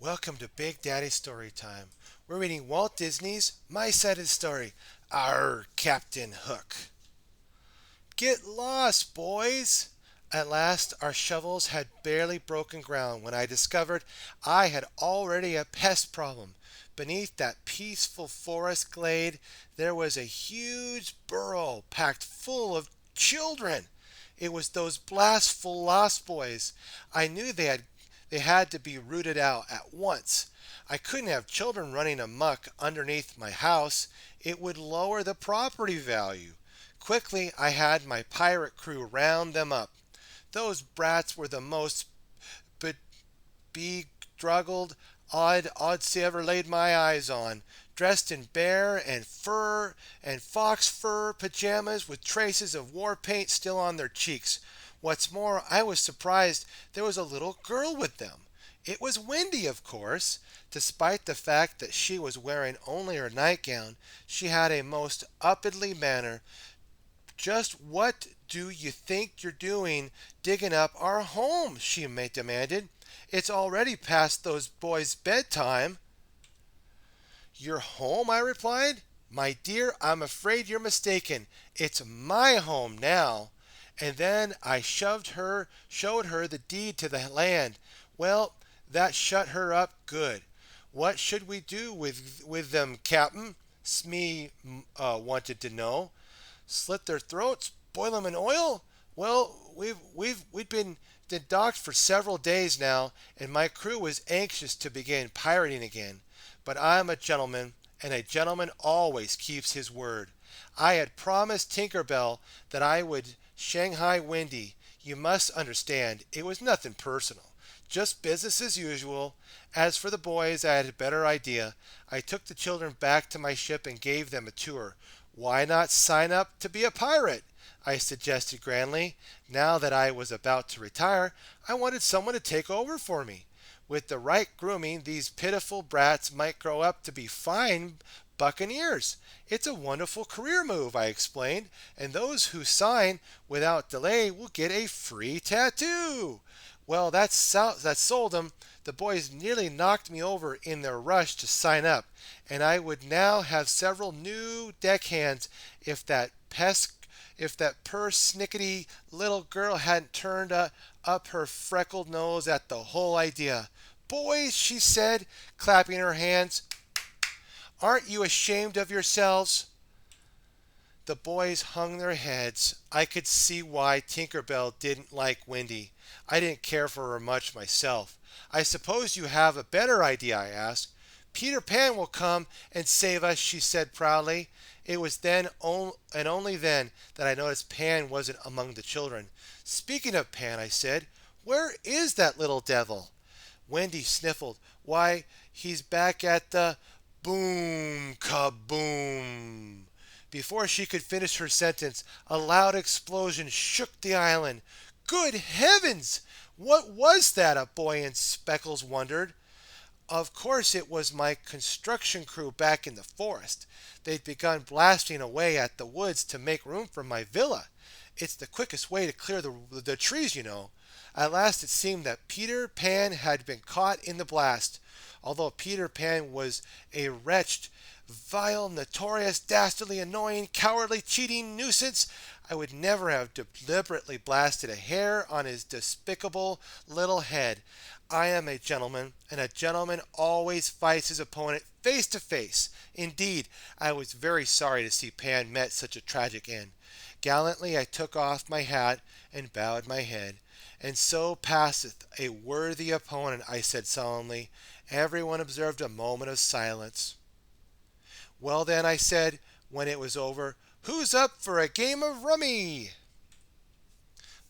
Welcome to Big Daddy Story Time. We're reading Walt Disney's My Side of the Story. Our Captain Hook. Get lost, boys! At last, our shovels had barely broken ground when I discovered I had already a pest problem. Beneath that peaceful forest glade, there was a huge burrow packed full of children. It was those blastful lost boys. I knew they had to be rooted out at once. I couldn't have children running amuck underneath my house. It would lower the property value. Quickly, I had my pirate crew round them up. Those brats were the most bedraggled odds I ever laid my eyes on, dressed in bear and fur and fox fur pajamas with traces of war paint still on their cheeks. What's more, I was surprised there was a little girl with them. It was Wendy, of course. Despite the fact that she was wearing only her nightgown, she had a most uppity manner. "Just what do you think you're doing digging up our home?" she demanded. "It's already past those boys' bedtime." "Your home?" I replied. "My dear, I'm afraid you're mistaken. It's my home now." And then I showed her the deed to the land. Well, that shut her up good. "What should we do with them, Captain?" Smee wanted to know. "Slit their throats? Boil them in oil?" Well, we'd been docked for several days now, and my crew was anxious to begin pirating again. But I'm a gentleman, and a gentleman always keeps his word. I had promised Tinker Bell that I would Shanghai Wendy. You must understand, it was nothing personal. Just business as usual. As for the boys, I had a better idea. I took the children back to my ship and gave them a tour. "Why not sign up to be a pirate?" I suggested grandly. Now that I was about to retire, I wanted someone to take over for me. With the right grooming, these pitiful brats might grow up to be fine buccaneers. "It's a wonderful career move," I explained, "and those who sign without delay will get a free tattoo." Well, that sold them. The boys nearly knocked me over in their rush to sign up, and I would now have several new deckhands if that persnickety little girl hadn't turned up her freckled nose at the whole idea. "Boys," she said, clapping her hands, "aren't you ashamed of yourselves?" The boys hung their heads. I could see why Tinker Bell didn't like Wendy. I didn't care for her much myself. "I suppose you have a better idea?" I asked. "Peter Pan will come and save us," she said proudly. It was then and only then that I noticed Pan wasn't among the children. "Speaking of Pan," I said, "where is that little devil?" Wendy sniffled. "Why, he's back at the—" Boom, kaboom! Before she could finish her sentence, a loud explosion shook the island. Good heavens! What was that? A boy in speckles wondered. Of course it was my construction crew back in the forest. They'd begun blasting away at the woods to make room for my villa. It's the quickest way to clear the trees, you know. At last it seemed that Peter Pan had been caught in the blast. Although Peter Pan was a wretched, vile, notorious, dastardly, annoying, cowardly, cheating nuisance, I would never have deliberately blasted a hair on his despicable little head. I am a gentleman, and a gentleman always fights his opponent face to face. Indeed, I was very sorry to see Pan met such a tragic end. Gallantly I took off my hat and bowed my head. "And so passeth a worthy opponent," I said solemnly. Everyone observed a moment of silence. "Well then," I said, when it was over, "who's up for a game of rummy?"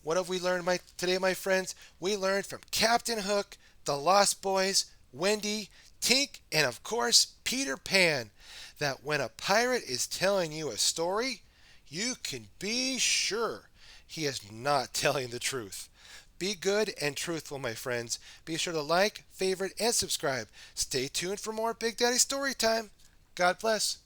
What have we learned today, my friends? We learned from Captain Hook, the Lost Boys, Wendy, Tink, and of course, Peter Pan, that when a pirate is telling you a story, you can be sure he is not telling the truth. Be good and truthful, my friends. Be sure to like, favorite, and subscribe. Stay tuned for more Big Daddy Story Time. God bless.